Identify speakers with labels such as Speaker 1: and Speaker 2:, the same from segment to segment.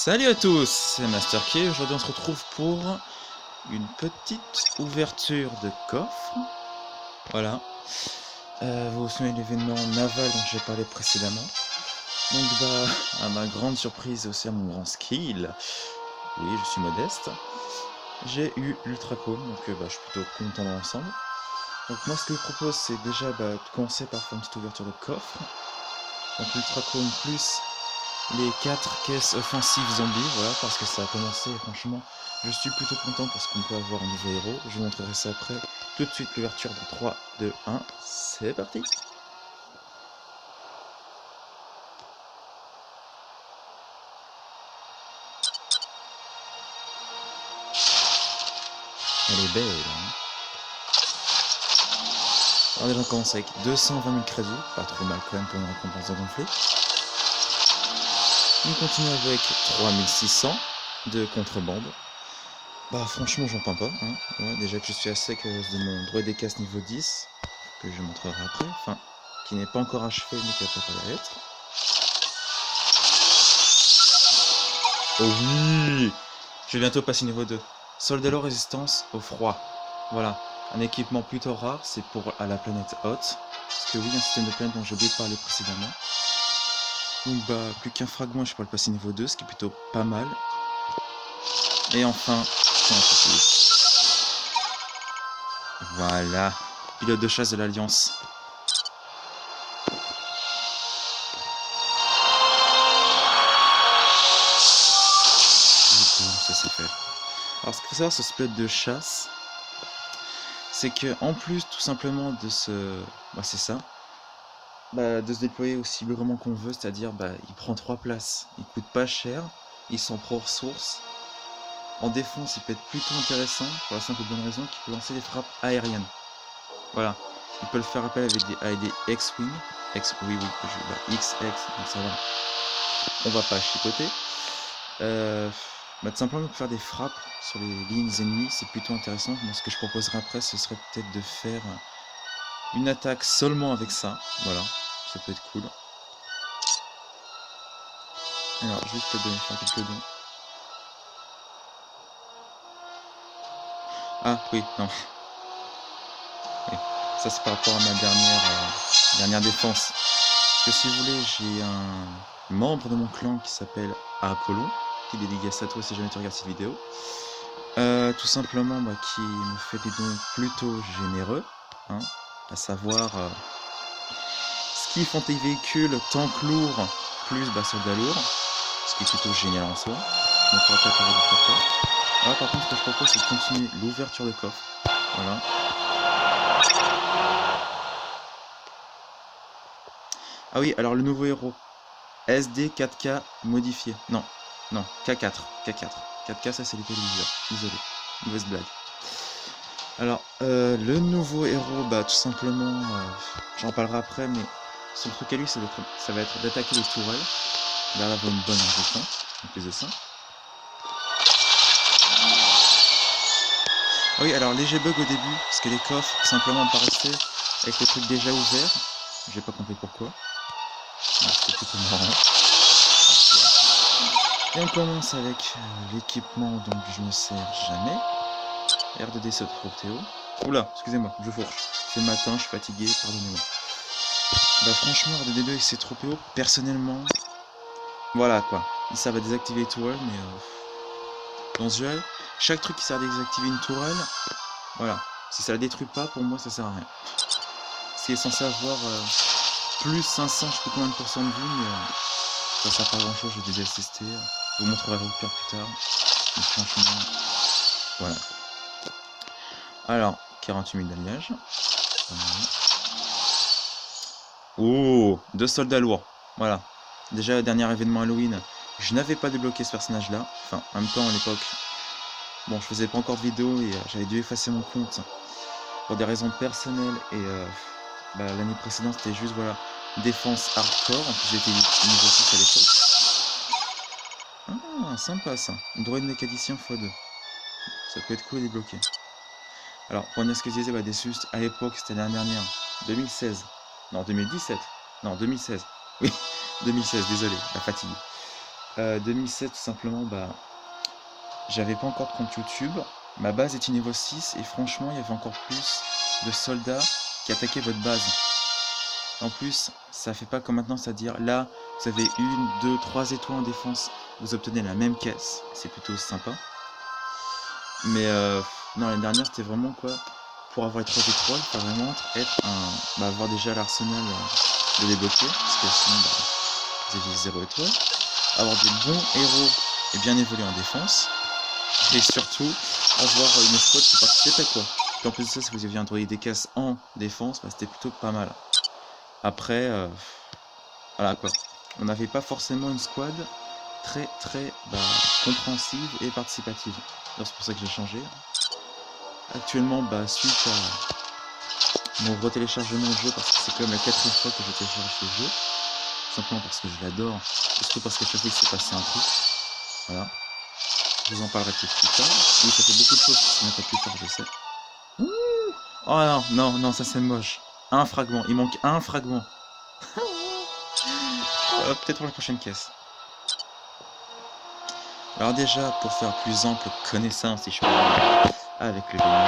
Speaker 1: Salut à tous, c'est Master Key. Aujourd'hui on se retrouve pour une petite ouverture de coffre. Voilà. Vous vous souvenez de l'événement naval dont j'ai parlé précédemment. Donc à ma grande surprise et aussi à mon grand skill, oui je suis modeste, j'ai eu l'Ultra Chrome, donc je suis plutôt content dans l'ensemble. Donc moi ce que je propose c'est déjà de commencer par faire une petite ouverture de coffre. Donc l'Ultra Chrome plus les 4 caisses offensives zombies, voilà, parce que ça a commencé et franchement, je suis plutôt content parce qu'on peut avoir un nouveau héros. Je vous montrerai ça après. Tout de suite, l'ouverture de 3, 2, 1, c'est parti. Elle est belle, hein. Alors déjà, on commence avec 220 000 crédits, pas trop mal quand même pour une récompense de gonflée. On continue avec 3600 de contrebande. Bah franchement j'en peins pas, hein. Ouais, déjà que je suis à sec de mon droit des casses niveau 10, que je montrerai après, enfin, qui n'est pas encore achevé mais qui va pas l'être. Oh oui, je vais bientôt passer niveau 2. Soldalo résistance au froid. Voilà, un équipement plutôt rare, c'est pour à la planète haute. Parce que oui, un système de planète dont j'ai oublié de parler précédemment. Donc plus qu'un fragment, je pourrais le passer niveau 2, ce qui est plutôt pas mal. Et enfin, voilà, pilote de chasse de l'Alliance. Ça c'est fait. Alors ce qu'il faut savoir sur ce pilote de chasse, c'est que en plus tout simplement de c'est ça, de se déployer aussi librement qu'on veut, c'est-à-dire il prend 3 places, il coûte pas cher, il s'en pro ressources. En défense, il peut être plutôt intéressant pour la simple et bonne raison qu'il peut lancer des frappes aériennes. Voilà, il peut le faire appel avec des X-Wing, XX, donc ça va. On va pas chipoter. Tout simplement pour faire des frappes sur les lignes ennemies, c'est plutôt intéressant. Moi, ce que je proposerais après, ce serait peut-être de faire une attaque seulement avec ça. Voilà, ça peut être cool. Alors, juste pour donner faire quelques dons. Ah oui, non. Oui. Ça c'est par rapport à ma dernière défense. Parce que si vous voulez, j'ai un membre de mon clan qui s'appelle Apollon, qui dédicace à toi si jamais tu regardes cette vidéo. Tout simplement qui me fait des dons plutôt généreux, hein, à savoir ski fantasy véhicule, tank lourd, plus soldat lourd, ce qui est plutôt génial en soi. Je ne pourrais pas parler de faire ça. Voilà, par contre, ce que je propose, c'est de continuer l'ouverture de coffre. Voilà. Ah oui, alors le nouveau héros. SD 4K modifié. Non, K4. 4K, ça c'est les téléviseurs. Désolé, mauvaise blague. Alors, le nouveau héros, tout simplement, j'en parlerai après, mais son truc à lui, ça va être d'attaquer les tourelles. Là, avoir une bonne résistance, en plus de ça. Ah oui, alors léger bug au début, parce que les coffres simplement apparaissaient avec le truc déjà ouvert. J'ai pas compris pourquoi. C'était plutôt marrant. Et on commence avec l'équipement dont je ne sers jamais. R2D7 Théo. Oula, excusez-moi, je fourche. C'est le matin, je suis fatigué, pardonnez-moi. Franchement, R2D2 c'est trop PO, personnellement, voilà quoi. Ça va désactiver les tourelles, mais dans ce jeu, chaque truc qui sert à désactiver une tourelle, voilà. Si ça la détruit pas, pour moi ça sert à rien. Ce qui est censé avoir plus 500, je sais plus combien de pourcents de vie, mais ça sert pas à grand chose, je vais déjà tester. Je vous montrerai le pire plus tard. Mais franchement, voilà. Alors, 48 000 d'alliage. Oh, 2 soldats lourds. Voilà. Déjà, le dernier événement Halloween, je n'avais pas débloqué ce personnage-là. Enfin, en même temps, à l'époque, bon, je faisais pas encore de vidéo et j'avais dû effacer mon compte pour des raisons personnelles. Et l'année précédente, c'était juste, voilà, défense hardcore. En plus, j'étais niveau 6 à l'époque. Ah, sympa ça. Droïde mécanicien x2. Ça peut être cool à débloquer. Alors, pour ce que je disais, des sustes, à l'époque, c'était l'année dernière, 2016. Non, 2017. Non, 2016. Oui, 2016, désolé, la fatigue. 2007, tout simplement, bah, j'avais pas encore de compte YouTube. Ma base était niveau 6 et franchement, il y avait encore plus de soldats qui attaquaient votre base. En plus, ça fait pas comme maintenant, c'est-à-dire là, vous avez 1, 2, 3 étoiles en défense, vous obtenez la même caisse, c'est plutôt sympa. Mais non, l'année dernière, c'était vraiment quoi, pour avoir les 3 étoiles, il faut vraiment être un, bah, avoir déjà l'arsenal de débloquer, parce que sinon, bah, vous avez 0 étoiles. Avoir des bons héros et bien évoluer en défense. Et surtout, avoir une escouade qui participe à quoi. Puis en plus de ça, si vous aviez un droïde des caisses en défense, bah, c'était plutôt pas mal. Après, voilà quoi. On n'avait pas forcément une squad très compréhensive et participative. Alors c'est pour ça que j'ai changé. Actuellement, bah, suite à mon retéléchargement de jeu, parce que c'est quand même la 4e fois que je télécharge ce jeu, simplement parce que je l'adore, et surtout parce qu'à chaque fois il s'est passé un truc. Voilà. Je vous en parlerai peut-être plus tard. Oui, ça fait beaucoup de choses qui se mettent à plus tard, je sais. Ouh, oh non, non, non, ça c'est moche. Un fragment, il manque un fragment. Peut-être pour la prochaine caisse. Alors déjà, pour faire plus ample connaissance, si je peux dire, avec le démon.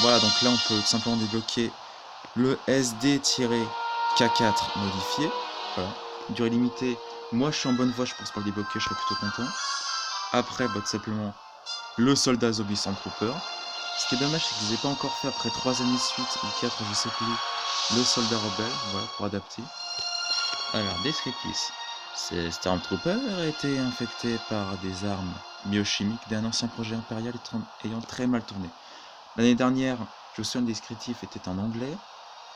Speaker 1: Voilà, donc là on peut tout simplement débloquer le SD-K4 modifié. Voilà, durée limitée. Moi je suis en bonne voie, je pense pas le débloquer, je serais plutôt content. Après, bah, tout simplement, le soldat zombie sans trooper. Ce qui est dommage, c'est qu'ils n'aient pas encore fait après 3 années de suite, ou 4, je sais plus, le soldat rebelle, voilà, pour adapter. Alors, descriptif. Ces Stormtroopers a été infecté par des armes biochimiques d'un ancien projet impérial ayant très mal tourné. L'année dernière, je me souviens, le descriptif était en anglais,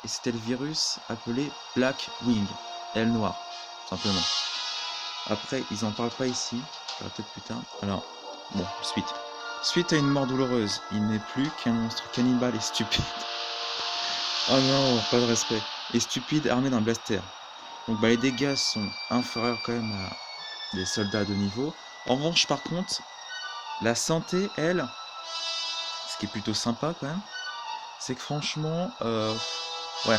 Speaker 1: et c'était le virus appelé Black Wing, aile noire, tout simplement. Après, ils en parlent pas ici, je verrai peut-être plus tard. Alors, bon, suite. Suite à une mort douloureuse, il n'est plus qu'un monstre cannibale et stupide. Oh non, pas de respect. Et stupide armé d'un blaster. Donc bah, les dégâts sont inférieurs quand même à des soldats de niveau. En revanche, par contre, la santé, elle, ce qui est plutôt sympa quand même, c'est que franchement, ouais,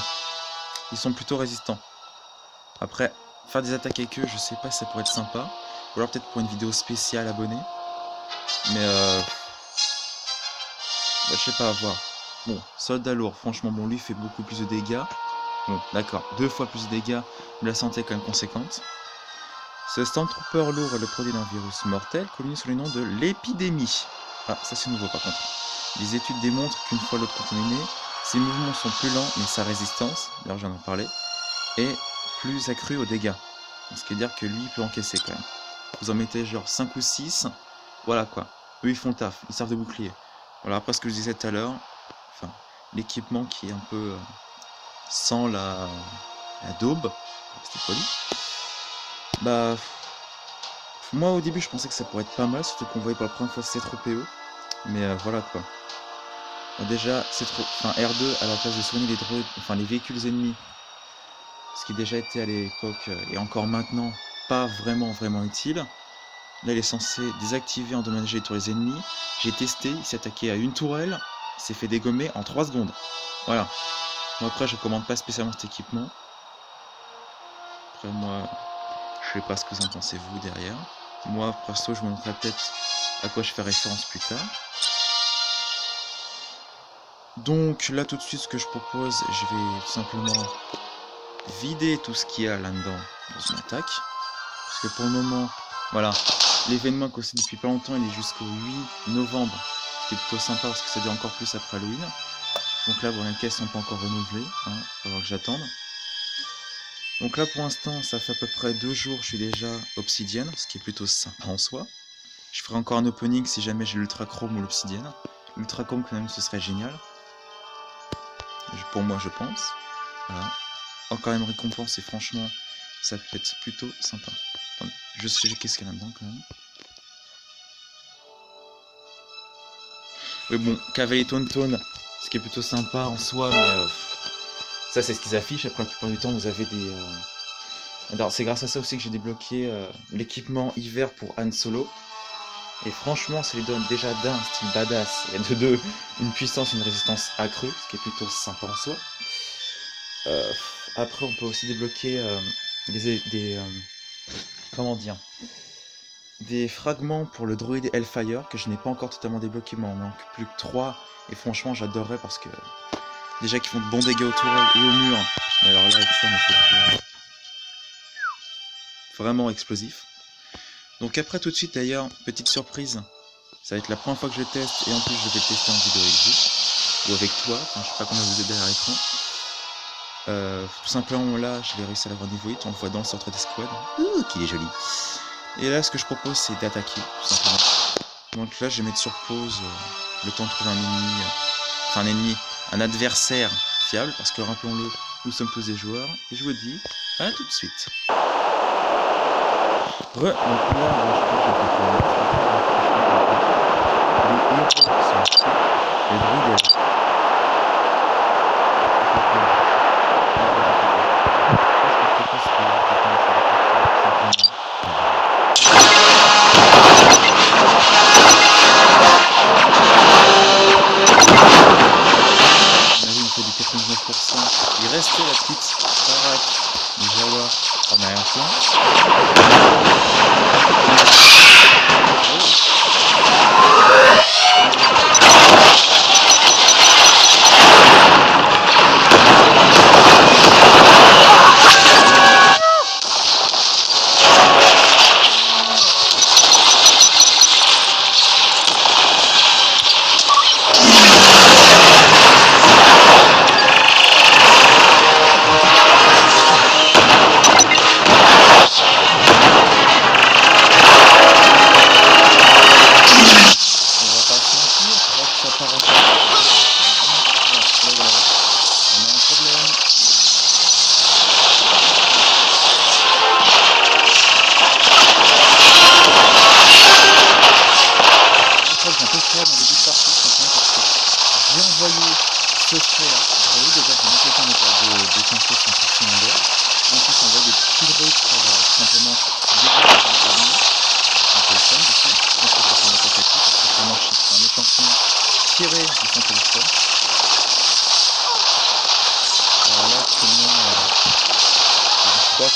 Speaker 1: ils sont plutôt résistants. Après, faire des attaques avec eux, je sais pas si ça pourrait être sympa. Ou alors peut-être pour une vidéo spéciale abonnée. Mais bah, je sais pas, à voir. Bon, soldat lourd, franchement, bon, lui fait beaucoup plus de dégâts. Bon, d'accord, 2 fois plus de dégâts, mais la santé est quand même conséquente. Ce Stormtrooper lourd est le produit d'un virus mortel connu sous le nom de l'épidémie. Ah, ça c'est nouveau par contre. Les études démontrent qu'une fois l'autre contaminé, ses mouvements sont plus lents, mais sa résistance, d'ailleurs j'en ai parlé, est plus accrue aux dégâts. Ce qui veut dire que lui, il peut encaisser quand même. Vous en mettez genre 5 ou 6, voilà quoi. Eux, ils font le taf, ils servent de bouclier. Voilà, après ce que je disais tout à l'heure, enfin, l'équipement qui est un peu sans la daube, pour rester poli. Bah, moi au début je pensais que ça pourrait être pas mal, surtout qu'on voyait pour la première fois C3PO. Mais voilà quoi. Bon, déjà, R2 à la place de soigner les droïdes, enfin les véhicules ennemis, ce qui déjà été à l'époque et encore maintenant pas vraiment utile. Là il est censé désactiver, endommager les tourelles ennemies. J'ai testé, il s'est attaqué à une tourelle, il s'est fait dégommer en 3 secondes. Voilà. Moi après je recommande pas spécialement cet équipement. Après moi, je sais pas ce que vous en pensez vous derrière. Moi perso je vous montrerai peut-être à quoi je fais référence plus tard. Donc là tout de suite ce que je propose, je vais tout simplement vider tout ce qu'il y a là-dedans dans une attaque. Parce que pour le moment, voilà, l'événement qu'on sait depuis pas longtemps, il est jusqu'au 8 novembre. Ce qui est plutôt sympa parce que ça dure encore plus après Halloween. Donc là, bon, les caisses sont pas encore renouvelées, hein, il va falloir que j'attende. Donc là pour l'instant, ça fait à peu près 2 jours, je suis déjà obsidienne, ce qui est plutôt sympa en soi. Je ferai encore un opening si jamais j'ai l'ultra chrome ou l'obsidienne. L'ultra chrome quand même, ce serait génial. Pour moi, je pense. Voilà. Encore une récompense et franchement, ça peut être plutôt sympa. Attendez, je sais qu'est-ce qu'il y a là-dedans quand même. Oui bon, cavalier Tonton, ce qui est plutôt sympa en soi, mais ça c'est ce qu'ils affichent. Après la plupart du temps, vous avez des... Alors c'est grâce à ça aussi que j'ai débloqué l'équipement hiver pour Han Solo. Et franchement, ça lui donne déjà d'un style badass, et de deux, une puissance et une résistance accrue, ce qui est plutôt sympa en soi. Après, on peut aussi débloquer comment dire, des fragments pour le droïde Hellfire que je n'ai pas encore totalement débloqué, mais il m'en manque plus que 3, et franchement j'adorerais parce que déjà qu'ils font de bons dégâts autour et au mur, mais alors là avec ça c'est vraiment explosif. Donc après tout de suite d'ailleurs, petite surprise, ça va être la première fois que je le teste, et en plus je vais tester en vidéo avec vous, ou avec toi, enfin je sais pas comment vous êtes derrière l'écran. Tout simplement là, je vais réussir à l'avoir niveau 8, on le voit danser entre des squads. Ouh, qu'il est joli. Et là, ce que je propose, c'est d'attaquer, tout simplement. Donc là, je vais mettre sur pause le temps de trouver un ennemi, un adversaire fiable, parce que rappelons-le, nous sommes tous des joueurs, et je vous dis à tout de suite. Donc là, je crois que les druides, il reste la petite baraque de Jawa en arrière-plan.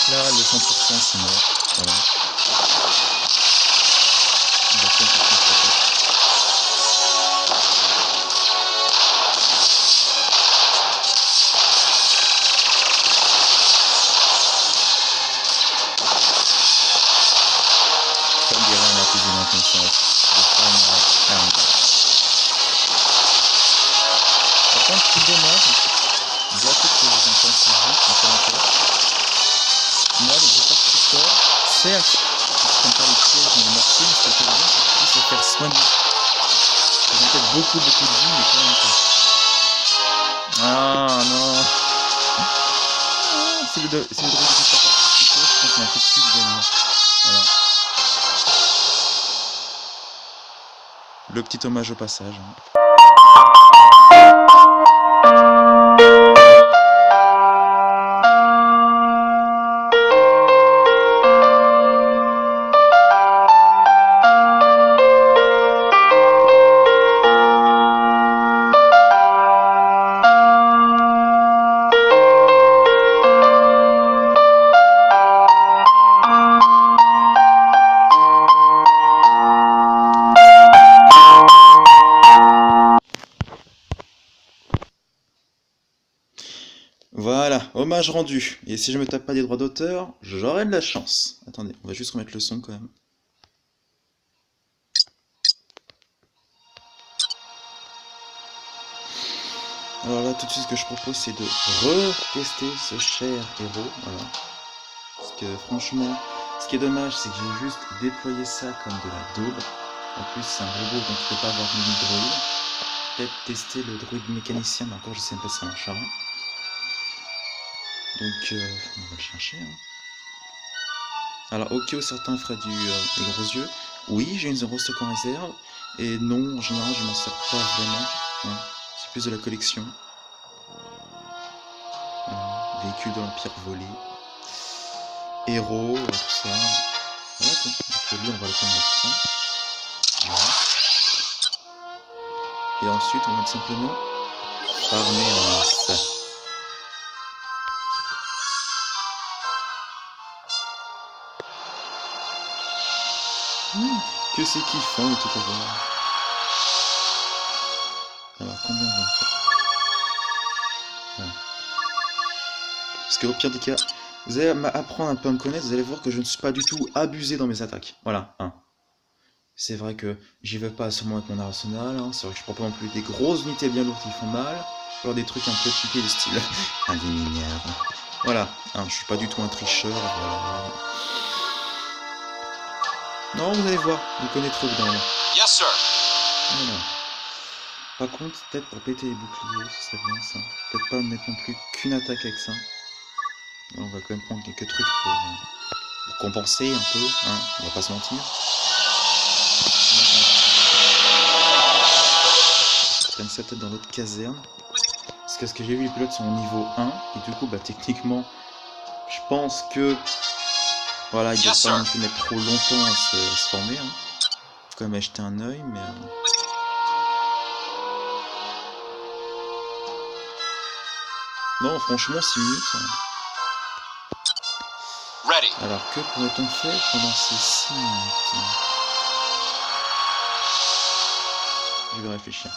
Speaker 1: Là, le 100% c'est mort. Voilà. On va faire un peu comme dirait la cuisine inconsciente. Par contre, c'est dommage. Il y a peut-être que vous entendez vite en commentaire. Moi, les répartiteurs, certes, ils ne prennent pas les pièges ni les mortiers, mais ce qui est bien, c'est qu'ils puissent se faire soigner. Ils ont peut-être beaucoup de vie, mais quand même pas. Ah non. C'est le droit de répartiteur, je pense qu'on a fait plus de gagner. Voilà. Le petit hommage au passage. Hein. Voilà, hommage rendu. Et si je me tape pas des droits d'auteur, j'aurai de la chance. Attendez, on va juste remettre le son quand même. Alors là, tout de suite, ce que je propose, c'est de retester ce cher héros. Voilà. Parce que franchement, ce qui est dommage, c'est que j'ai juste déployé ça comme de la daube. En plus, c'est un robot, donc je peux pas avoir de droïde. Peut-être tester le droïde mécanicien, mais encore, je sais même pas si ça marchera. Donc, on va le chercher. Hein. Alors, au cas où certains feraient des gros yeux, oui, j'ai une Zero Stock en réserve. Et non, en général, je m'en sers pas vraiment. Hein. C'est plus de la collection. Véhicule de l'Empire volé. Héros, tout ça. Voilà quoi. Donc, lui, on va le prendre maintenant. Voilà. Et ensuite, on va tout simplement farmer en masse. Que c'est kiffant de tout avoir. Alors, combien on va en faire? Voilà. Parce qu'au pire des cas, vous allez apprendre un peu à me connaître, vous allez voir que je ne suis pas du tout abusé dans mes attaques. Voilà, hein. C'est vrai que j'y vais pas seulement avec mon arsenal, hein. C'est vrai que je prends pas non plus des grosses unités bien lourdes qui font mal, alors des trucs un peu cheatés du style un des mineurs. Voilà, hein, je suis pas du tout un tricheur, voilà. Non, vous allez voir, vous connaîtrez au bout d'un moment.
Speaker 2: Yes, sir.
Speaker 1: Voilà. Par contre, peut-être pour péter les boucliers, ce serait bien ça. Peut-être pas mettre non plus qu'une attaque avec ça. Alors, on va quand même prendre quelques trucs pour compenser un peu, hein, on va pas se mentir. Je traîne ça peut-être dans l'autre caserne. Parce que ce que j'ai vu, les pilotes sont au niveau 1, et du coup, bah techniquement, je pense que voilà, ils doivent pas non plus mettre trop longtemps à se former. Hein. Faut quand même acheter un œil, mais non, franchement, 6 minutes. Hein. Alors que pourrait-on faire pendant ces 6 minutes? Je vais réfléchir.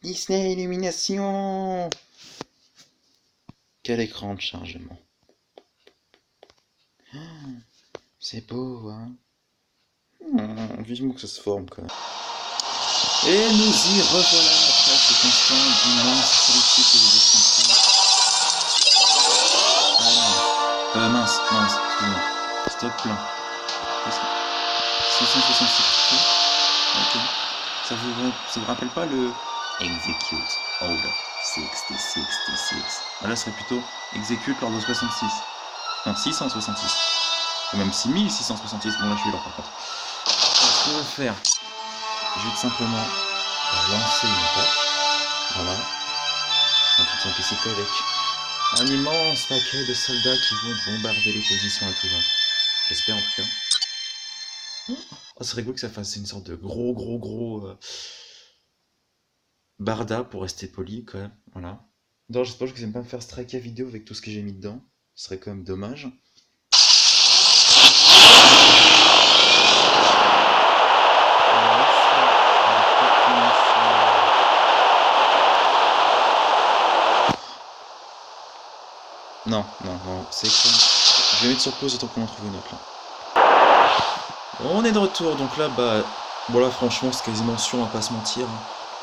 Speaker 1: Disney Illumination. Quel écran de chargement. C'est beau, hein. Vivement que ça se forme, quand même. Et nous y revoilà après cet instant d'immense solitude que j'ai descendu. Mince, excuse-moi. Stop plan. 666. Ok. Ça vous rappelle pas le Execute Order 6066? Ah, là, ce serait plutôt Execute l'ordre 66. Non, 666. Ou même 6666. Bon, là, je suis là, par contre. Alors, ce qu'on va faire, je vais tout simplement lancer une attaque. Voilà. En tout simplicité avec un immense paquet de soldats qui vont bombarder les positions à tout va. J'espère, en tout cas. Oh, c'est rigolo que ça fasse une sorte de gros barda pour rester poli quand même, voilà. Non, j'espère que j'aime pas me faire striker vidéo avec tout ce que j'ai mis dedans, ce serait quand même dommage. Non, c'est con. Je vais mettre sur pause autant qu'on en trouve une autre là. On est de retour, donc là, bah, bon là franchement c'est quasiment sûr, on va pas se mentir.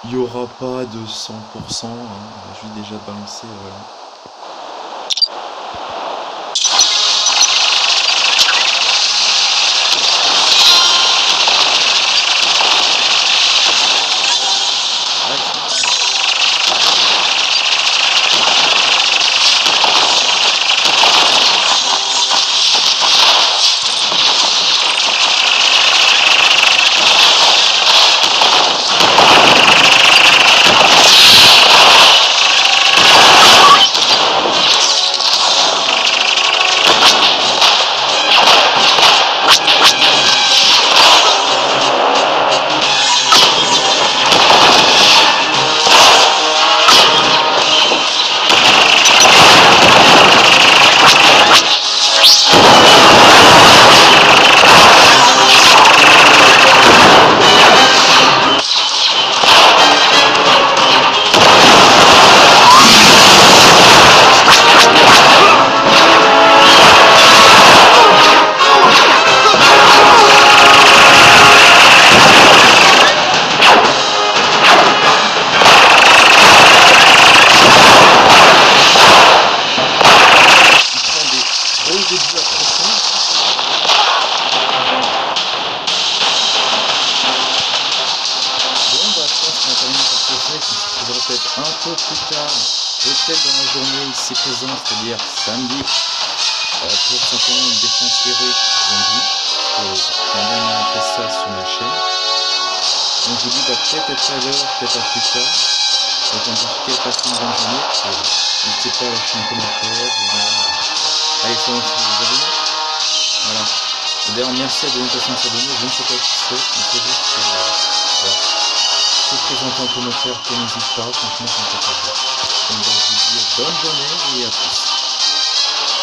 Speaker 1: Il n'y aura pas de 100%, hein. On va juste déjà balancer, voilà. peut-être un peu plus tard, peut-être dans la journée ici présente, c'est-à-dire samedi, pour simplement une défense héroïque zombie. vous dis peut-être à tout à l'heure, peut-être à plus tard. Donc en tout cas, passez une bonne journée. N'hésitez pas à lâcher un commentaire. Allez, sur vous abonner. Voilà. D'ailleurs, merci à des personnes qui s'abonnent. Je ne sais pas qui c'est, mais c'est juste que voilà. Si vous présentez en commentaire, n'hésitez pas. Franchement, ça me fait plaisir. Donc, je vous dis bonne journée et à plus.